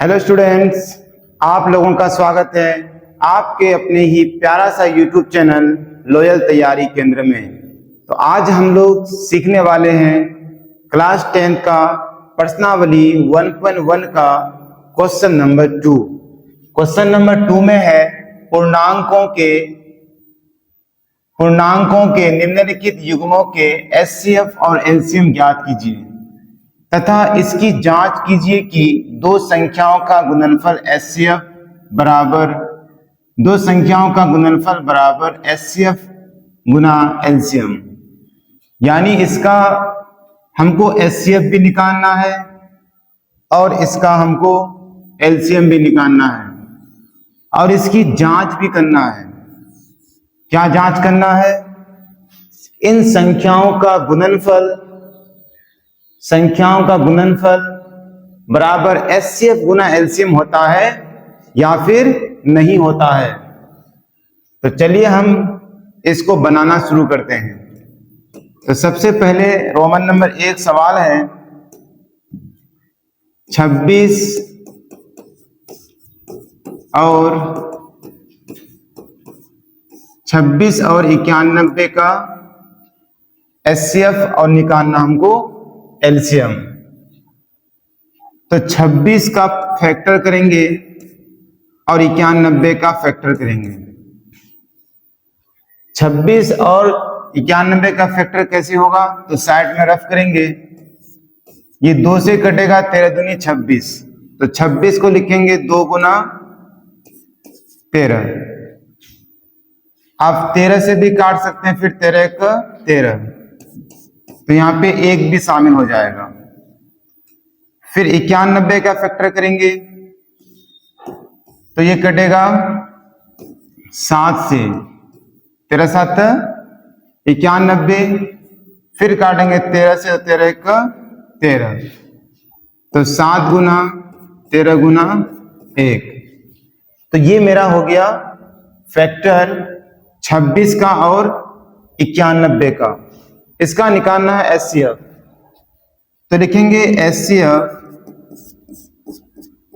Hello students, आप लोगों का स्वागत है आपके अपने ही प्यारा सा यूट्यूब चैनल लॉयल तैयारी केंद्र में। तो आज हम लोग सीखने वाले हैं क्लास 10 का प्रश्नावली 1.1 का क्वेश्चन नंबर 2। क्वेश्चन नंबर 2 में है पूर्णांकों के निम्नलिखित युग्मों के एचसीएफ और एलसीएम ज्ञात कीजिए तथा इसकी जांच कीजिए कि दो संख्याओं का गुणनफल एचसीएफ गुना एलसीएम। यानी इसका हमको एचसीएफ भी निकालना है और इसका हमको एलसीएम भी निकालना है और इसकी जांच भी करना है। क्या जांच करना है? इन संख्याओं का गुणनफल बराबर एचसीएफ गुना एलसीएम होता है या फिर नहीं होता है। तो चलिए हम इसको बनाना शुरू करते हैं। तो सबसे पहले रोमन नंबर 1 सवाल है 26 और 91 का एचसीएफ और निकालना हमको एलसीएम। तो 26 का फैक्टर करेंगे और 91 का फैक्टर करेंगे। 26 और 91 का फैक्टर कैसे होगा? तो साइड में रफ करेंगे। ये 2 से कटेगा, 13 दूनी 26। तो 26 को लिखेंगे 2 गुना 13। आप 13 से भी काट सकते हैं, फिर 13 का 13, तो यहां पे 1 भी शामिल हो जाएगा। फिर 91 का फैक्टर करेंगे तो ये कटेगा 7 से, 13 7 91, फिर काटेंगे 13 से, 13 का 13, तो 7 गुना 13 गुना 1। तो ये मेरा हो गया फैक्टर 26 का और 91 का। इसका निकालना है एचसीएफ। तो लिखेंगे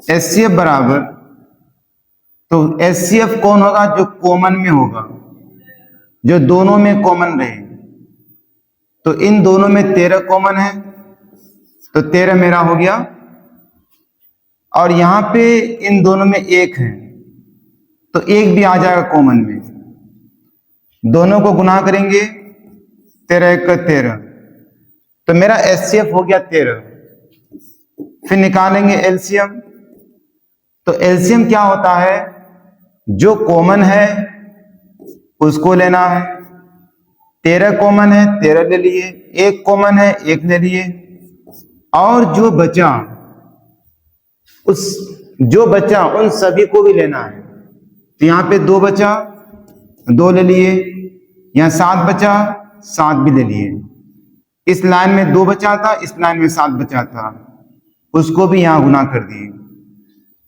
एचसीएफ बराबर, तो एचसीएफ कौन होगा? जो कॉमन में होगा, जो दोनों में कॉमन रहे। तो इन दोनों में 13 कॉमन है, तो 13 मेरा हो गया। और यहां पे इन दोनों में 1 है, तो 1 भी आ जाएगा कॉमन में। दोनों को गुना करेंगे, 13 का 13, तो मेरा एचसीएफ हो गया 13। फिर निकालेंगे एलसीएम। तो एलसीएम क्या होता है? जो कॉमन है उसको लेना है। 13 कॉमन है, 13 ले लिए। 1 कॉमन है, 1 ले लिए। और जो बचा उन सभी को भी लेना है। तो यहां पे 2 बचा, 2 ले लिए। यहां 7 बचा, 7 भी ले लिए। इस लाइन में 2 बचा था, इस लाइन में 7 बचा था, उसको भी यहां गुना कर दिए।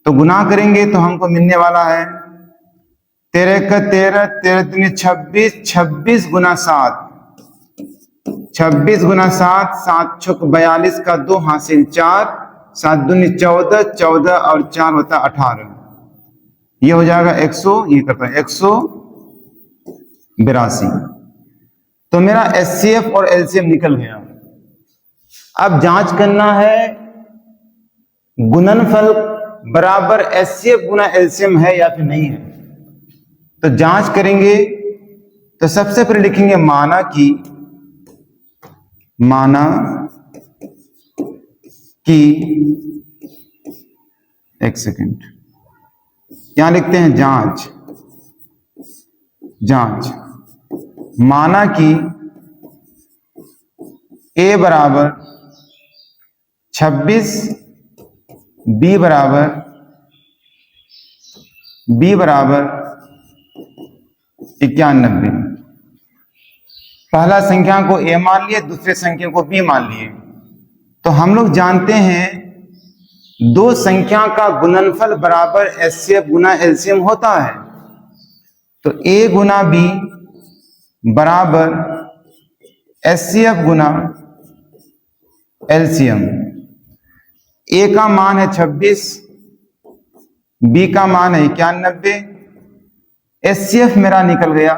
तो गुना करेंगे तो हमको मिलने वाला है 13 का 13, 13 दूनी 26, 26 गुना 7, 26 गुना 7, 7 छुक 42 का 2 हासिल 4, 7 दूनी 14, 14 और 4 होता 18। ये हो जाएगा 100, ये करता है 182। तो मेरा एचसीएफ और एलसीएम निकल गया। अब जांच करना है गुणनफल बराबर एचसीएफ गुना एलसीएम है या फिर नहीं है। तो जांच करेंगे तो सबसे पहले लिखेंगे माना कि एक सेकंड, यहां लिखते हैं जांच। माना कि a बराबर 26, b बराबर 91। पहला संख्या को a मान लिए, दूसरे संख्या को b मान लिए। तो हम लोग जानते हैं दो संख्या का गुणनफल बराबर एचसीएफ गुना एलसीएम होता है। तो a गुना b बराबर एचसीएफ गुना एलसीएम। ए का मान है 26, बी का मान है 91, एचसीएफ मेरा निकल गया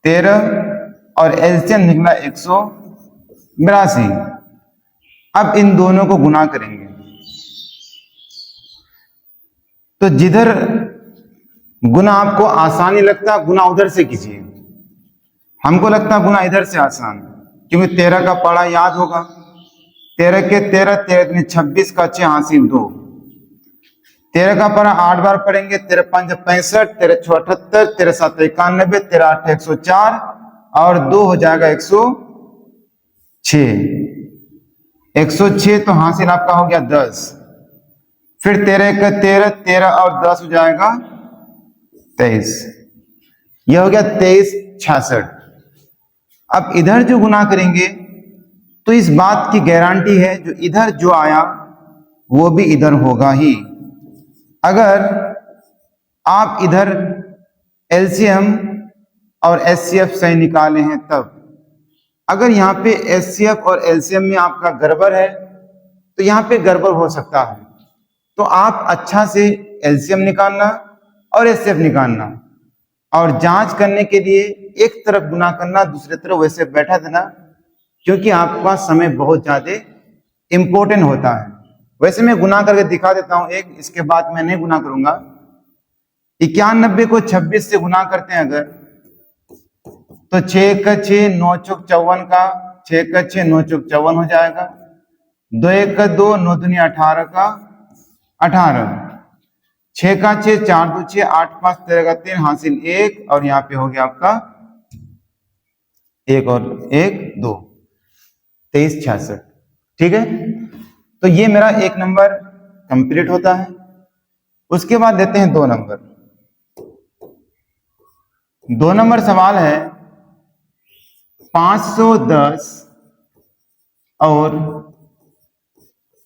13 और एलसीएम निकला 182। अब इन दोनों को गुना करेंगे तो जिधर गुना आपको आसानी लगता है गुना उधर से कीजिए। हमको लगता है गुना इधर से आसान, क्योंकि 13 का पढ़ा याद होगा। 13 के 13, 13 26 का 6 हासिल 2। 13 का पढ़ा 8 बार पढ़ेंगे, 13 5 65, 13 6 78, 13 7 91, 13 8 104 और 2 हो जाएगा 106। 106 तो हासिल आपका हो गया 10। फिर 13 का 13, 13 और 10 हो जाएगा 23। यह हो गया 23 66। अब इधर जो गुना करेंगे तो इस बात की गारंटी है जो इधर जो आया वो भी इधर होगा ही। अगर आप इधर एलसीएम और एचसीएफ सही निकाले हैं तब। अगर यहाँ पे एचसीएफ और एलसीएम में आपका गड़बड़ है तो यहाँ पे गड़बड़ हो सकता है, तो आप अच्छा से एलसीएम निकालना और एचसीएफ निकालना और जांच करने के लिए एक तरफ गुना करना, दूसरी तरफ वैसे बैठा देना, क्योंकि आपका समय बहुत ज्यादा इंपॉर्टेंट होता है। वैसे मैं गुना करके दिखा देता हूं एक, इसके बाद मैं नहीं गुना करूंगा। 91 को 26 से गुना करते हैं अगर तो 6 का 6 9 चौक 54 का 6 का 6 9 चौक 54 हो जाएगा। 2 1 का 2 9 दूनी 18 का 18। 6 का 6 4 2 6 8 5 13 का 3 हासिल 1 और यहाँ पे हो गया आपका 1 और 1 2 23 66। ठीक है, तो ये मेरा 1 नंबर कंप्लीट होता है। उसके बाद देते हैं 2 नंबर। 2 नंबर सवाल है 510 और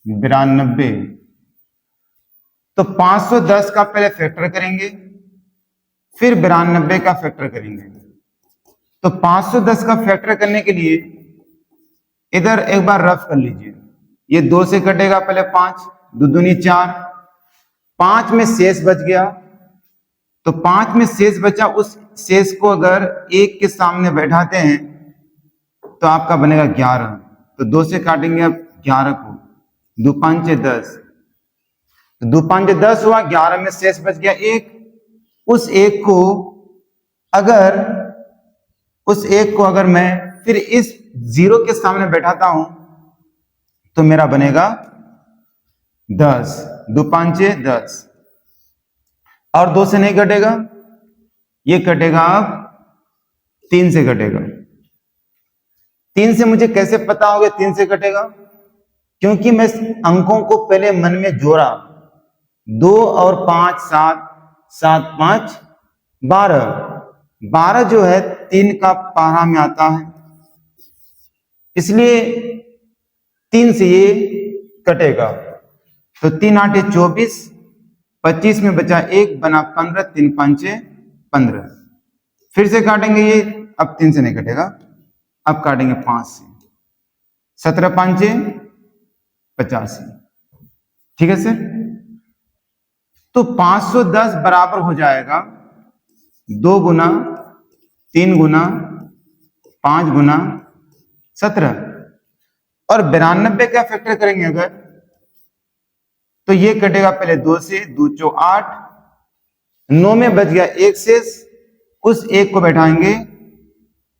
92। तो 510 का पहले फैक्टर करेंगे, फिर 92 का फैक्टर करेंगे। तो 510 का फैक्टर करने के लिए इधर एक बार रफ कर लीजिए। ये 2 से कटेगा पहले 5, 2 दूनी 4, 5 में शेष बच गया। तो 5 में शेष बचा, उस शेष को अगर 1 के सामने बैठाते हैं तो आपका बनेगा 11। तो 2 से काटेंगे अब 11 को, 2 5 10, 2 5 10 हुआ, 11 में शेष बच गया 1। उस 1 को अगर मैं फिर इस 0 के सामने बैठाता हूं तो मेरा बनेगा 10, 2 5 10 और 2 से नहीं कटेगा, ये कटेगा अब 3 से कटेगा। 3 से मुझे कैसे पता होगा 3 से कटेगा? क्योंकि मैं अंकों को पहले मन में जोड़ा, 2 और 5 7, 7 5 12। 12 जो है 3 का पारा में आता है, इसलिए 3 से ये कटेगा। तो 3 8 24, 25 में बचा 1 बना 15, 3 5 15। फिर से काटेंगे ये, अब 3 से नहीं कटेगा, अब काटेंगे 5 से, 17 5 85। ठीक है सर, तो 510 बराबर हो जाएगा 2 गुना 3 गुना 5 गुना 17। और 92 का फैक्टर करेंगे अगर तो ये कटेगा पहले 2 से, 2 चौ 8, 9 में बच गया 1 शेष, उस 1 को बैठाएंगे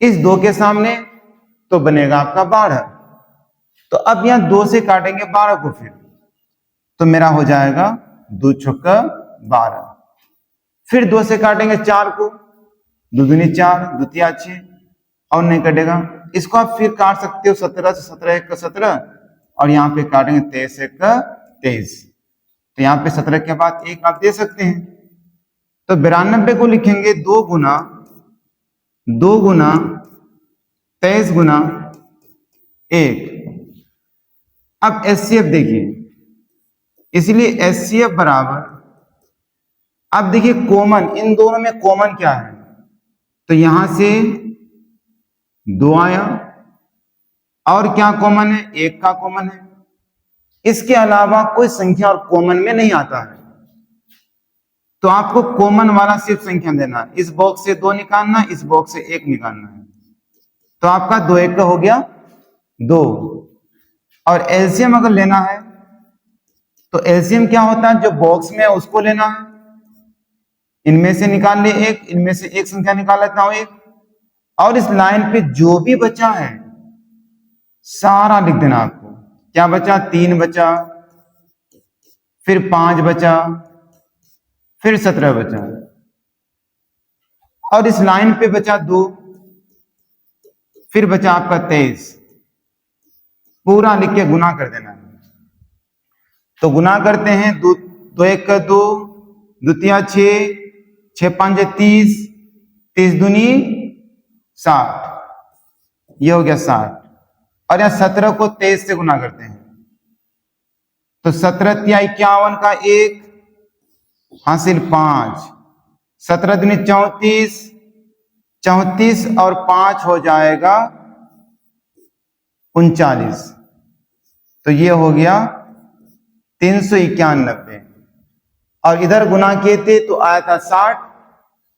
इस 2 के सामने तो बनेगा आपका 12। तो अब यहां 2 से काटेंगे 12 को, फिर तो मेरा हो जाएगा 2 छक्का 12। फिर 2 से काटेंगे 4 को, 2 दूनी 4, 2 तिया 6 और नहीं कटेगा। इसको आप फिर काट सकते हो 17 से, 17 1 का 17 और यहाँ पे काटेंगे 23 1 का 23। तो यहाँ पे 17 के बाद 1 आप दे सकते हैं। तो 92 को लिखेंगे 2 गुना 23 गुना 1। अब एचसीएफ देखिए, इसलिए एचसीएफ बराबर, अब देखिए कॉमन, इन दोनों में कॉमन क्या है? तो यहां से 2 आया और क्या कॉमन है? 1 का कॉमन है। इसके अलावा कोई संख्या और कॉमन में नहीं आता है। तो आपको कॉमन वाला सिर्फ संख्या देना है, इस बॉक्स से 2 निकालना है, इस बॉक्स से 1 निकालना है। तो आपका 2 1 का हो गया 2। और एलसीएम अगर लेना है तो एलसीएम क्या होता है, जो बॉक्स में है उसको लेना है, इनमें से निकाल ले 1, इनमें से एक संख्या निकाल लेता हूं 1, और इस लाइन पे जो भी बचा है सारा लिख देना आपको। क्या बचा, 3 बचा, फिर 5 बचा, फिर 17 बचा, और इस लाइन पे बचा 2, फिर बचा आपका 23। पूरा लिख के गुना कर देना है। तो गुना करते हैं, 2 1 का 2, 2 3 6, 6 5 30, 30 दूनी 60, ये हो गया 60। और यहां 17 को 23 से गुना करते हैं, तो 17 तिया 51 का 1 हासिल 5, 17 दूनी 34, 34 और 5 हो जाएगा 39। तो ये हो गया 391। और इधर गुना किए थे तो आया था 60,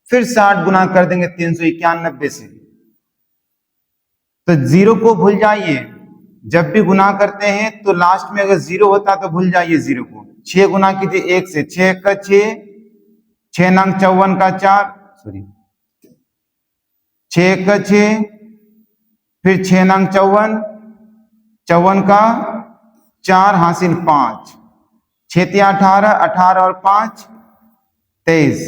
फिर 60 गुना कर देंगे 391 से। तो 0 को भूल जाइए, जब भी गुना करते हैं तो लास्ट में अगर 0 होता तो भूल जाइए 0 को। 6 गुना कीजिए 1 से, 6 का 6, 6 नंग 54 का 4, सॉरी 6 का 6, फिर 6 नंग 54, 54 का 4 हासिल 5, 6 तिया 18, 18 और 5 23।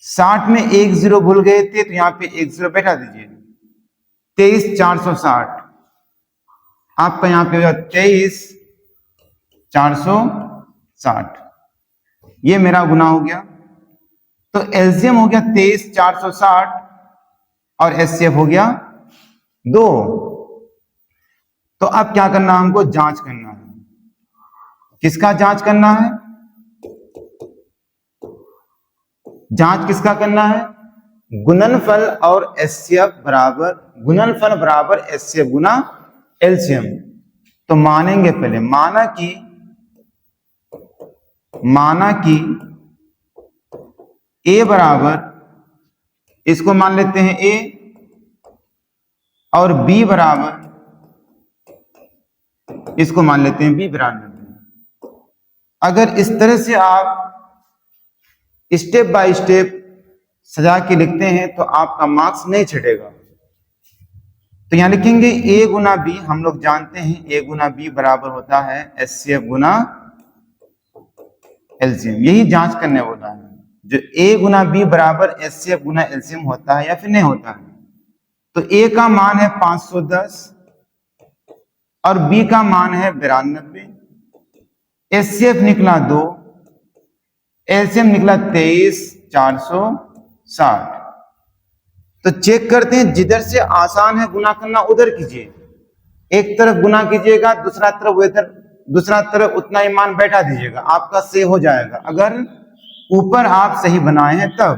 60 में 1 0 भूल गए थे तो यहाँ पे 1 0 बैठा दीजिए, 23 460। आपका यहाँ पे 23 460, ये मेरा गुना हो गया। तो एलसीएम हो गया 23 460 और एचसीएफ हो गया 2। तो अब क्या करना है, हमको जांच करना है। किसका जांच करना है, जांच किसका करना है, गुणनफल और एचसीएफ बराबर, गुणनफल बराबर एचसीएफ गुना एलसीएम। तो मानेंगे पहले, माना कि ए बराबर, इसको मान लेते हैं ए, और बी बराबर, इसको मान लेते हैं बी बराबर। अगर इस तरह से आप स्टेप बाय स्टेप सजा के लिखते हैं तो आपका मार्क्स नहीं छटेगा। तो यहां लिखेंगे ए गुना बी, हम लोग जानते हैं ए गुना बी बराबर होता है एचसीएफ गुना एलसीएम। यही जांच करने वाला है, जो ए गुना बी बराबर एचसीएफ गुना एलसीएम होता है या फिर नहीं होता है। तो ए का मान है 510 और बी का मान है 92, एचसीएफ निकला 2, एलसीएम निकला 23 460। तो चेक करते हैं, जिधर से आसान है गुना करना उधर कीजिए। एक तरफ गुना कीजिएगा, दूसरा तरफ उतना ही मान बैठा दीजिएगा, आपका से हो जाएगा। अगर ऊपर आप सही बनाए हैं तब।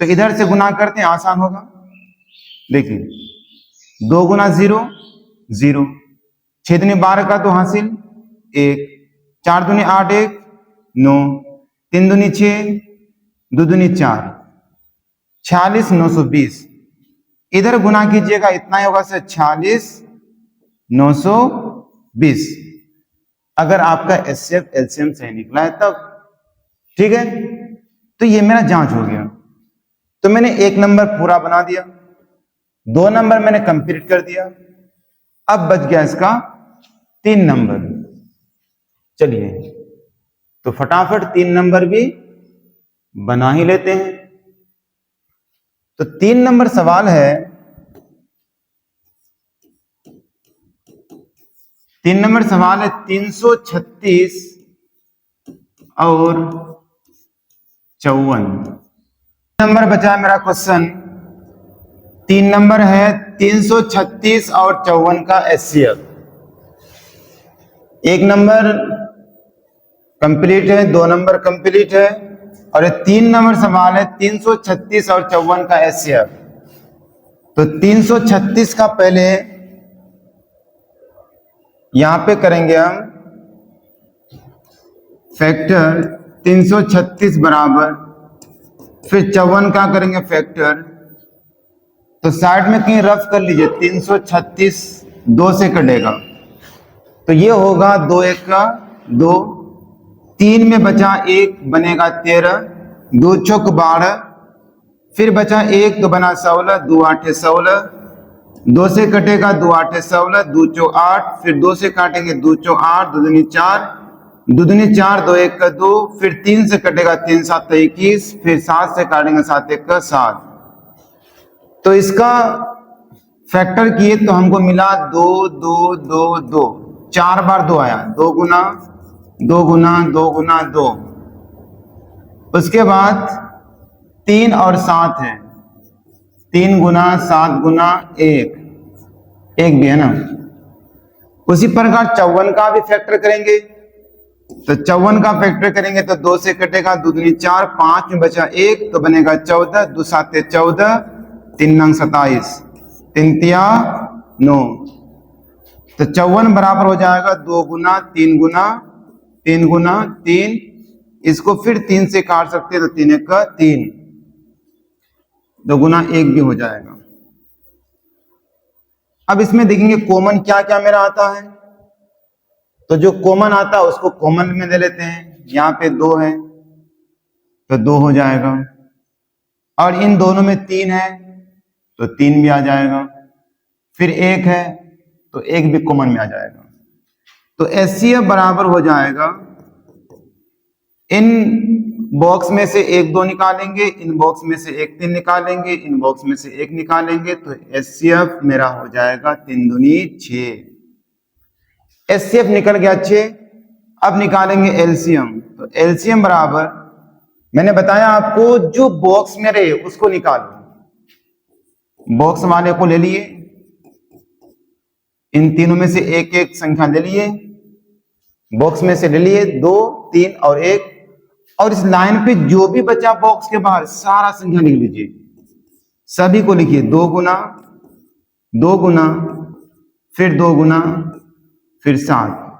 तो इधर से गुना करते हैं, आसान होगा। देखिए 2 गुना 0 0, 6 दूनी 12 का 2 हासिल 1, 4 दूनी 8 1 9, 3 दूनी 6, 2 दूनी 4, 46 920। इधर गुना कीजिएगा, इतना ही होगा से 46 920। अगर आपका एचसीएफ एलसीएम सही निकला है तब, ठीक है। तो ये मेरा जांच हो गया। तो मैंने 1 नंबर पूरा बना दिया, 2 नंबर मैंने कंप्लीट कर दिया। अब बच गया इसका 3 नंबर। चलिए तो फटाफट 3 नंबर भी बना ही लेते हैं। तो 3 नंबर सवाल है, 3 नंबर सवाल है 336 और 54 नंबर बचा है मेरा क्वेश्चन। 3 नंबर है 336 और 54 का एचसीएफ। 1 नंबर कंप्लीट है, 2 नंबर कंप्लीट है, और ये 3 नंबर सवाल है 336 और 54 का एचसीएफ। तो 336 का पहले यहां पे करेंगे हम फैक्टर 336 बराबर, फिर 54 का करेंगे फैक्टर, तो साइड में कहीं रफ कर लीजिए। 336 2 से कटेगा, तो ये होगा 2 1 का 2, 3 में बचा 1 बनेगा 13, 2 चौक 12, फिर बचा 1 तो बना 16, 2 8 16, 2 से कटेगा 2 8 16, 2 चौक 8, फिर 2 से काटेंगे 2 चौक 8, 2 दूनी 4, 2 दूनी 4, 2 1 का 2, फिर 3 से कटेगा 3 7 21, फिर 7 से काटेंगे 7 1 का 7। तो इसका फैक्टर किए तो हमको मिला 2 2 2 2, 4 बार 2 आया, 2 गुना 2 गुना 2 गुना 2। उसके बाद 3 और 7 है, 3 गुना 7 गुना 1 भी है ना। उसी प्रकार 54 का भी फैक्टर करेंगे, तो 54 का फैक्टर करेंगे तो 2 से कटेगा 2 दूनी 4, 5 में बचा 1 तो बनेगा 14, 2 7 14, 3 9 27, 3 तिया 9। तो 54 बराबर हो जाएगा 2 गुना 3 गुना 3 गुना 3, इसको फिर 3 से काट सकते हैं तो 3 1 का 3, 2 गुना 1 भी हो जाएगा। अब इसमें देखेंगे कॉमन क्या क्या मेरा आता है, तो जो कॉमन आता है उसको कॉमन में दे लेते हैं। यहाँ पे 2 है तो 2 हो जाएगा, और इन दोनों में 3 है तो 3 भी आ जाएगा, फिर 1 है तो 1 भी कॉमन में आ जाएगा। तो HCF बराबर हो जाएगा, इन बॉक्स में से 1 2 निकालेंगे, इन बॉक्स में से 1 3 निकालेंगे, इन बॉक्स में से 1 निकालेंगे, तो HCF मेरा हो जाएगा 3 दूनी 6। HCF निकल गया 6। अब निकालेंगे LCM, तो LCM बराबर, मैंने बताया आपको जो बॉक्स में रहे उसको निकालो। बॉक्स वाले को ले लिए, इन तीनों में से एक एक संख्या ले लिए, बॉक्स में से ले लिए 2 3 और 1, और इस लाइन पे जो भी बचा बॉक्स के बाहर सारा संख्या लिख लीजिए, सभी को लिखिए। 2 गुना 2 गुना फिर 2 गुना फिर 7,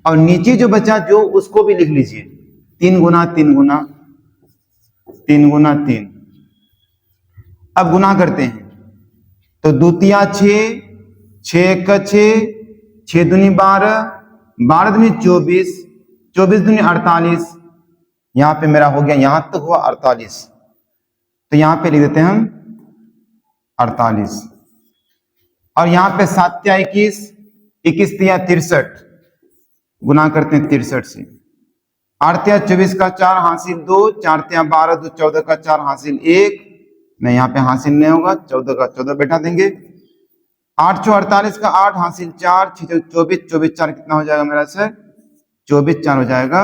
और नीचे जो बचा जो उसको भी लिख लीजिए। 3 गुना 3 गुना 3 गुना 3। अब गुना करते हैं, तो द्वितीया 6, 6 का 6, 6 दूनी 12, 12 दूनी 24, 24 दूनी 48, यहां पे मेरा हो गया, यहां तक हुआ 48, तो यहां पे लिख देते हैं हम 48, और यहां पे 7 तिया 21, 21 तिया 63, गुना करते हैं 63 से। 8 तिया 24 का 4 हासिल 2, 4 तिया 12 2 14 का 4 हासिल 1, नहीं यहाँ पे हासिल नहीं होगा, 14 का 14 बैठा देंगे। 8 चौ 48 का 8 हासिल 4, 6 24, 24 4 कितना हो जाएगा मेरा सर, 24 4 हो जाएगा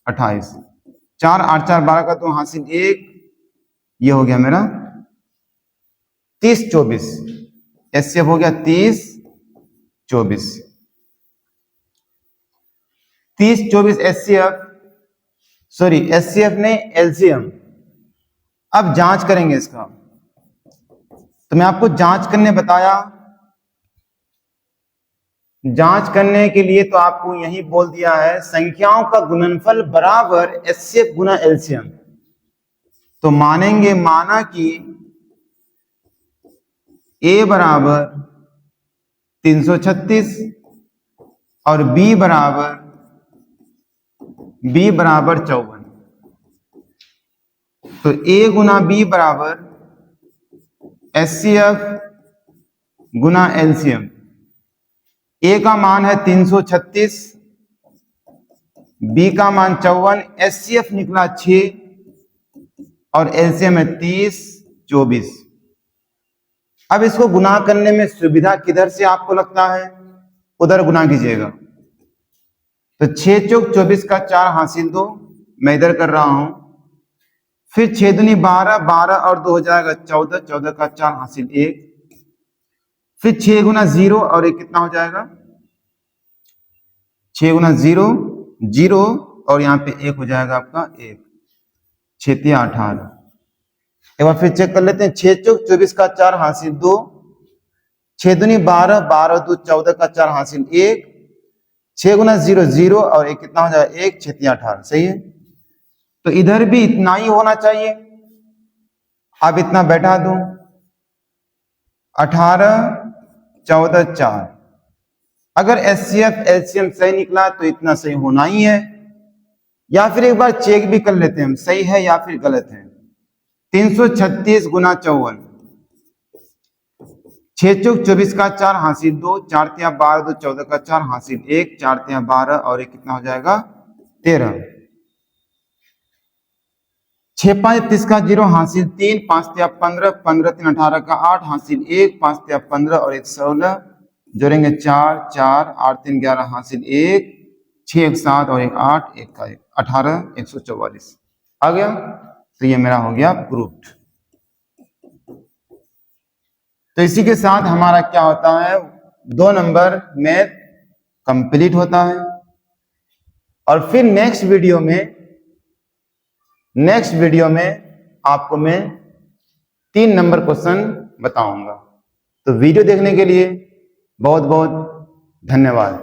28, 4 8 4 12 का 2 हासिल 1, ये हो गया मेरा 30 24। HCF हो गया 30 24, 30 24 HCF, सॉरी HCF ने LCM। अब जांच करेंगे इसका, तो मैं आपको जांच करने बताया, जांच करने के लिए तो आपको यही बोल दिया है संख्याओं का गुणनफल बराबर HCF गुना LCM। तो मानेंगे, माना कि A बराबर 336 और B बराबर 54, तो A गुना B बराबर HCF गुना LCM। A का मान है 336, B का मान 54, HCF निकला 6 और LCM है 30 24। अब इसको गुना करने में सुविधा किधर से आपको लगता है, उधर गुना कीजिएगा। तो 6 चौक 24 का 4 हासिल 2, मैं इधर कर रहा हूं, फिर 6 दूनी 12, 12 और 2 हो जाएगा 14, 14 का 4 हासिल 1, फिर 6 गुना 0 और 1 कितना हो जाएगा, 6 गुना 0 0, और यहाँ पे 1 हो जाएगा आपका 1, 6 तिया 18। एक बार फिर चेक कर लेते हैं, 6 चौक 24 का 4 हासिल 2, 6 दूनी 12, 12 2 14 का 4 हासिल 1, 6 गुना 0 0 और 1 कितना हो जाएगा 1, 6 तिया 18, सही है। तो इधर भी इतना ही होना चाहिए। अब इतना बैठा दूं, 18 14 4। अगर HCF LCM सही निकला तो इतना सही होना ही है, या फिर एक बार चेक भी कर लेते हैं हम सही है या फिर गलत है। 336 गुना 54, 6 चौक 24 का 4 हासिल 2, 4 तिया 12 2 14 का 4 हासिल 1, 4 तिया 12 और 1 कितना हो जाएगा 13। 6 5 30 का 0 हासिल 3, 5 तिया 15, 15 3 18 का 8 हासिल 1, 5 तिया 15 और 1 16, जोड़ेंगे 4 4, 8 3 11 हासिल 1, 6 1 7 और 1 8, 1 का 1 18 144 आ गया। तो ये मेरा हो गया प्रूफ्ड। तो इसी के साथ हमारा क्या होता है, 2 नंबर मैथ कंप्लीट होता है। और फिर नेक्स्ट वीडियो में आपको मैं 3 नंबर क्वेश्चन बताऊंगा। तो वीडियो देखने के लिए बहुत बहुत धन्यवाद।